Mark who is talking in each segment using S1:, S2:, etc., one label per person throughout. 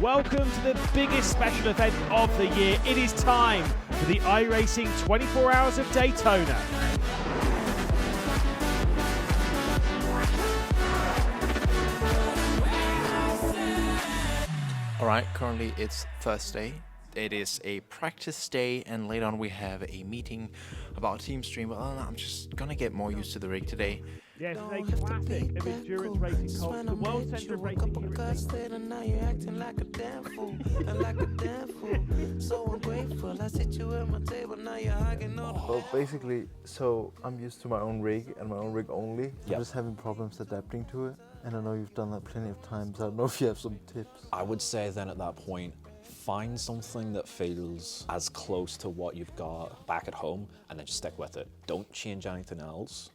S1: Welcome to the biggest special event of the year. It is time for the iRacing 24 Hours of Daytona.
S2: Alright, currently it's Thursday. It is a practice day, and later on we have a meeting about team stream. But I'm just gonna get more used to the rig today.
S1: Yes, it's a classic of endurance racing culture. The World Centre of Racing here at Daytona.
S3: Now you're acting like a damn fool, like a damn fool. So ungrateful. I sit you at my table, now you're hugging on.
S4: Well, basically, so I'm used to my own rig and my own rig only. I'm just having problems adapting to it. And I know you've done that plenty of times. I don't know if you have some tips.
S5: I would say then at that point, find something that feels as close to what you've got back at home and then just stick with it. Don't change anything else.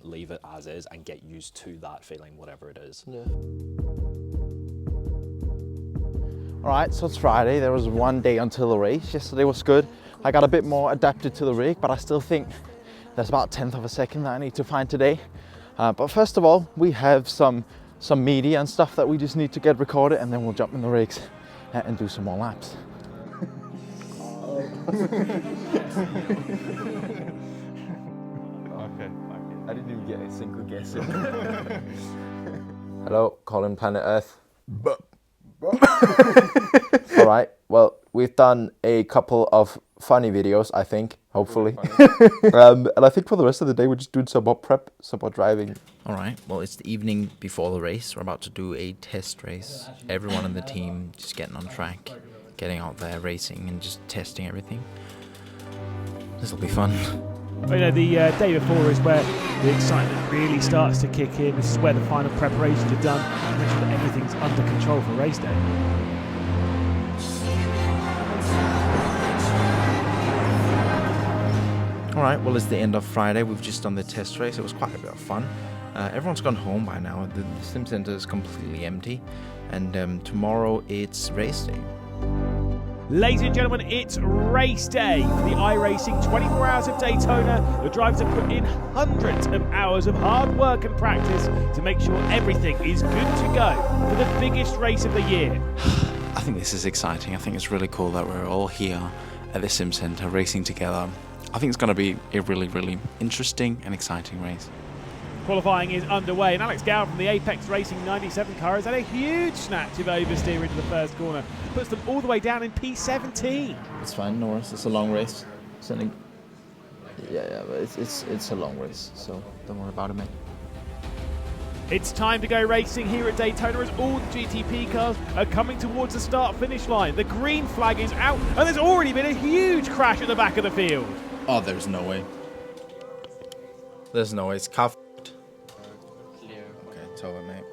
S5: Leave it as is and get used to that feeling, whatever it is.
S4: Yeah.
S6: Alright, so it's Friday. There was one day until the race. Yesterday was good. I got a bit more adapted to the rig, but I still think there's about 1/10 of a second that I need to find today. But first of all, we have some media and stuff that we just need to get recorded, and then we'll jump in the rigs and do some more laps.
S4: Okay. I didn't even get a single guess in. Hello, calling Planet Earth. All right. Well, we've done a couple of funny videos, I think, hopefully. And I think for the rest of the day, we're just doing some more prep, some more driving.
S2: Alright, well it's the evening before the race. We're about to do a test race. Everyone in the team just getting on track, getting out there racing and just testing everything. This'll be fun.
S1: Well, you know, the day before is where the excitement really starts to kick in. This is where the final preparations are done to make sure that everything's under control for race day.
S2: Alright, well it's the end of Friday. We've just done the test race. It was quite a bit of fun. Everyone's gone home by now. The sim center is completely empty. And tomorrow it's race day.
S1: Ladies and gentlemen, it's race day for the iRacing 24 Hours of Daytona. The drivers have put in hundreds of hours of hard work and practice to make sure everything is good to go for the biggest race of the year.
S2: I think this is exciting. I think it's really cool that we're all here at the sim center racing together. I think it's going to be a really, really interesting and exciting race.
S1: Qualifying is underway, and Alex Gow from the Apex Racing 97 car has had a huge snatch of oversteer into the first corner. Puts them all the way down in P17.
S6: It's fine, no worries. It's a long race. Yeah, but it's a long race, so don't worry about it, mate.
S1: It's time to go racing here at Daytona as all the GTP cars are coming towards the start-finish line. The green flag is out, and there's already been a huge crash at the back of the field.
S2: Oh, there's no way. There's no way. It's cuffed. Okay, tow it, mate.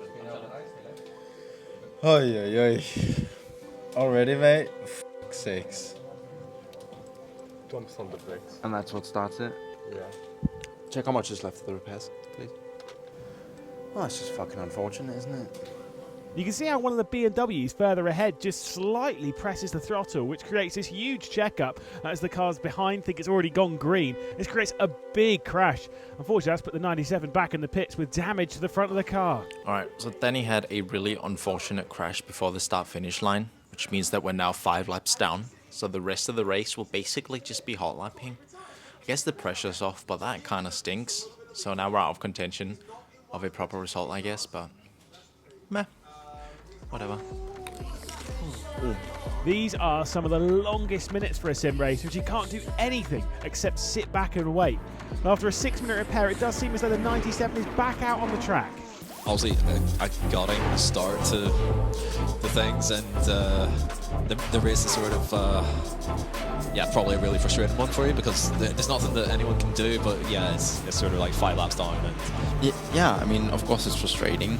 S4: Oi. Already, mate? Fuck's sakes. Jumps on the brakes.
S6: And that's what starts it?
S4: Yeah.
S6: Check how much is left of the repairs, please. Oh, it's just fucking unfortunate, isn't it?
S1: You can see how one of the BMWs further ahead just slightly presses the throttle, which creates this huge checkup as the cars behind think it's already gone green. This creates a big crash. Unfortunately, that's put the 97 back in the pits with damage to the front of the car.
S2: Alright, so Danny had a really unfortunate crash before the start-finish line, which means that we're now 5 laps down. So the rest of the race will basically just be hot lapping. I guess the pressure's off, but that kind of stinks. So now we're out of contention of a proper result, I guess, but meh. Whatever.
S1: These are some of the longest minutes for a sim race, which you can't do anything except sit back and wait. But after a 6-minute repair, it does seem as though the 97 is back out on the track.
S5: Obviously, I got a start to the things, and the race is sort of, probably a really frustrating one for you because there's nothing that anyone can do, but yeah, it's sort of like 5 laps down. And
S2: Yeah, I mean, of course it's frustrating.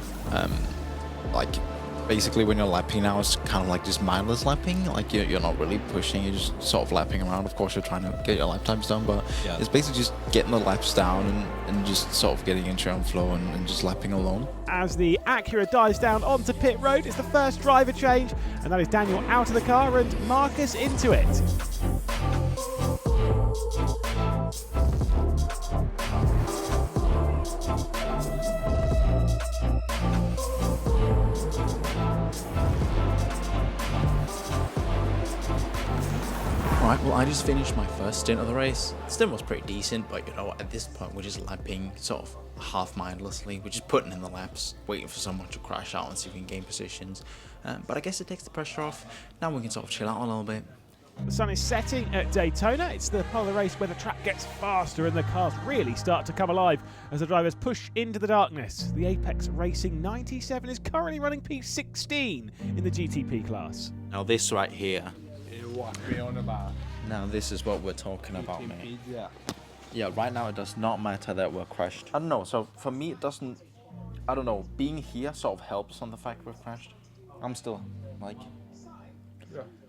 S2: Basically when you're lapping now, it's kind of like just mindless lapping. Like you're not really pushing, you're just sort of lapping around. Of course you're trying to get your lap times done, but
S5: yeah,
S2: it's basically just getting the laps down and just sort of getting into your own flow and just lapping alone.
S1: As the Acura dives down onto pit road, it's the first driver change, and that is Daniel out of the car and Marcus into it.
S2: Alright, well I just finished my first stint of the race. The stint was pretty decent, but you know, at this point we're just lapping sort of half mindlessly. We're just putting in the laps, waiting for someone to crash out and see if we can gain positions. But I guess it takes the pressure off. Now we can sort of chill out a little bit.
S1: The sun is setting at Daytona. It's the part of the race where the track gets faster and the cars really start to come alive as the drivers push into the darkness. The Apex Racing 97 is currently running P16 in the GTP class.
S2: Now this right here. Now this is what we're talking about, man. Yeah, right now it does not matter that we're crashed. I don't know, so for me it doesn't, I don't know, being here sort of helps on the fact we've crashed. I'm still, like,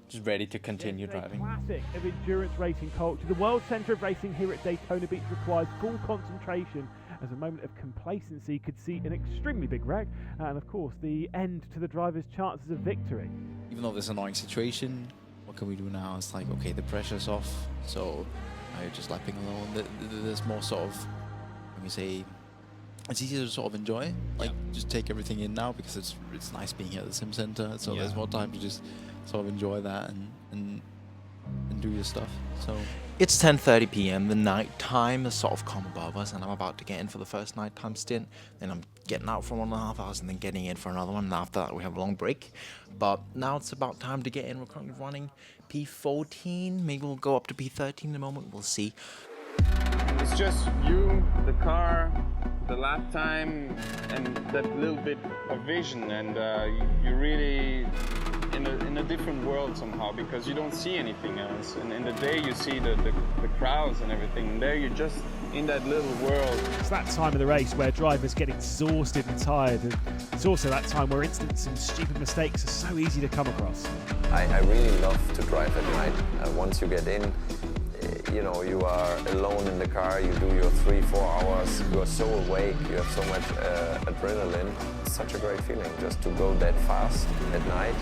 S2: just ready to continue driving.
S1: Classic of endurance racing culture. The World Centre of Racing here at Daytona Beach requires full concentration, as a moment of complacency could see an extremely big wreck and of course the end to the driver's chances of victory.
S5: Even though this annoying situation, what can we do now? It's like, okay, the pressure's off, so now you're just lapping alone. There's more sort of, let me say, it's easier to sort of enjoy, like just take everything in now, because it's nice being here at the sim center, so there's more time to just sort of enjoy that and do your stuff. So
S2: it's 10:30 p.m. The night time has sort of come above us, and I'm about to get in for the first nighttime stint. Then I'm getting out for 1.5 hours, and then getting in for another one. And after that, we have a long break. But now it's about time to get in. We're currently running P14. Maybe we'll go up to P13 in a moment. We'll see.
S7: It's just you, the car, the lap time, and that little bit of vision, and you're really in a different world somehow, because you don't see anything else. And in the day you see the crowds and everything, and there you're just in that little world.
S1: It's that time of the race where drivers get exhausted and tired, and it's also that time where incidents and stupid mistakes are so easy to come across.
S8: I really love to drive at night. Once you get in, you know, you are alone in the car, you do your 3-4 hours, you are so awake, you have so much adrenaline. It's such a great feeling just to go that fast at night.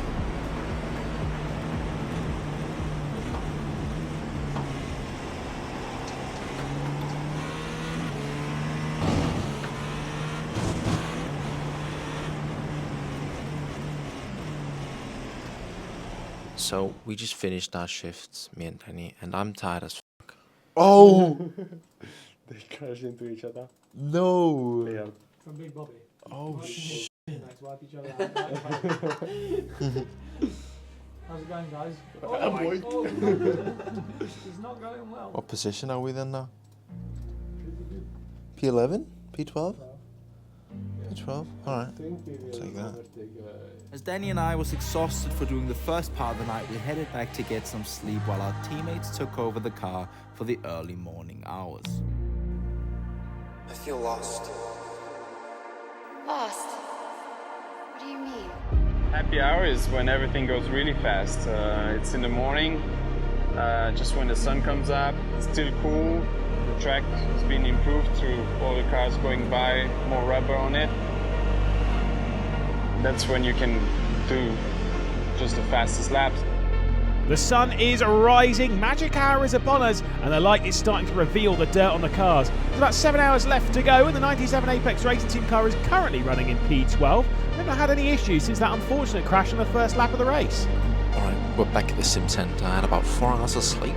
S2: So we just finished our shifts, me and Danny, and I'm tired as fuck.
S4: Oh!
S9: They crash into each other.
S4: No!
S9: Yeah.
S1: From Big Bobby.
S4: Oh shit.
S1: Wipe each other out. How's it going, guys?
S9: Oh my
S1: God. It's not going well.
S4: What position are we then now? P11? P12? P12? Alright. Take that.
S10: As Danny and I was exhausted for doing the first part of the night, we headed back to get some sleep while our teammates took over the car for the early morning hours.
S8: I feel lost.
S11: Lost? What do you mean?
S7: Happy hour is when everything goes really fast. It's in the morning, just when the sun comes up. It's still cool. The track has been improved through all the cars going by, more rubber on it. That's when you can do just the fastest laps.
S1: The sun is rising, magic hour is upon us, and the light is starting to reveal the dirt on the cars. There's about 7 hours left to go, and the 97 Apex Racing Team car is currently running in P12. They've not had any issues since that unfortunate crash on the first lap of the race.
S2: Alright, we're back at the sim center. I had about 4 hours of sleep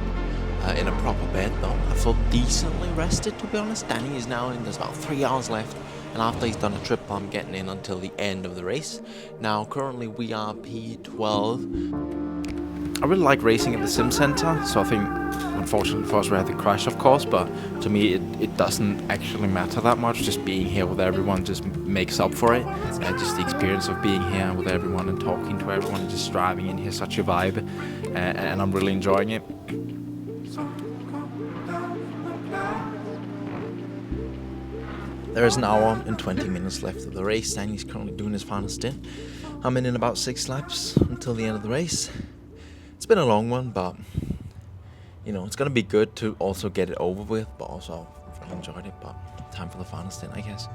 S2: in a proper bed, though. I felt decently rested, to be honest. Danny is now in, there's about 3 hours left. And after he's done a trip, I'm getting in until the end of the race. Now, currently we are P12. I really like racing at the sim center, so I think, unfortunately for us, we had the crash, of course, but to me, it doesn't actually matter that much. Just being here with everyone just makes up for it. Just the experience of being here with everyone and talking to everyone, just driving in here, such a vibe, and I'm really enjoying it. There is an hour and 20 minutes left of the race. Danny's currently doing his final stint. I'm in about 6 laps until the end of the race. It's been a long one, but you know, it's gonna be good to also get it over with, but also I've really enjoyed it. But time for the final stint, I guess.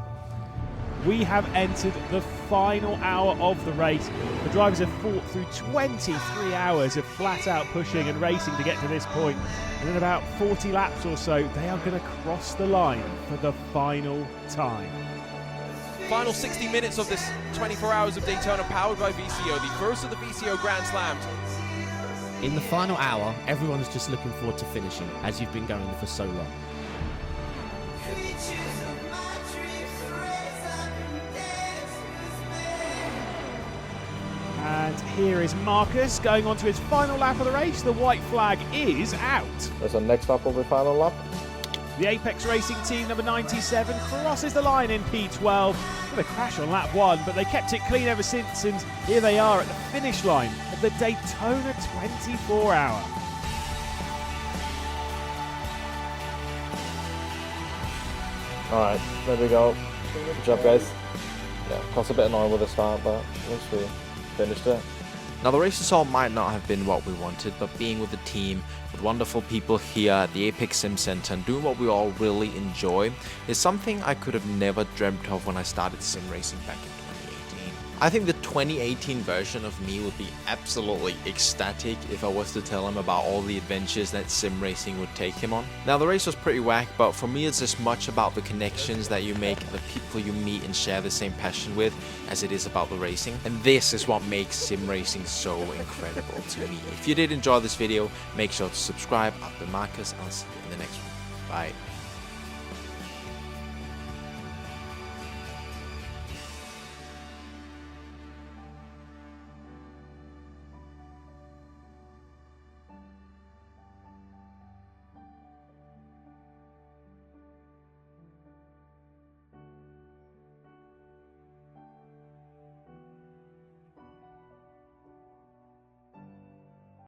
S1: We have entered the final hour of the race. The drivers have fought through 23 hours of flat-out pushing and racing to get to this point. And in about 40 laps or so, they are going to cross the line for the final time.
S12: Final 60 minutes of this 24 hours of Daytona powered by VCO, the first of the VCO Grand Slams.
S13: In the final hour, everyone's just looking forward to finishing, as you've been going for so long.
S1: And here is Marcus going on to his final lap of the race. The white flag is out.
S4: There's a next lap of the final lap.
S1: The Apex Racing team number 97 crosses the line in P12 with a crash on lap 1, but they kept it clean ever since, and here they are at the finish line of the Daytona 24 Hour.
S4: Alright, there we go. Good job, guys. Yeah, cost a bit annoying with the start, but once we finished it.
S2: Now the race result might not have been what we wanted, but being with the team, with wonderful people here at the Apex Sim Center and doing what we all really enjoy is something I could have never dreamt of when I started sim racing back in 2018. I think the 2018 version of me would be absolutely ecstatic if I was to tell him about all the adventures that sim racing would take him on. Now the race was pretty whack, but for me it's as much about the connections that you make, the people you meet and share the same passion with, as it is about the racing. And this is what makes sim racing so incredible to me. If you did enjoy this video, make sure to subscribe. I've been Marcus, and I'll see you in the next one. Bye.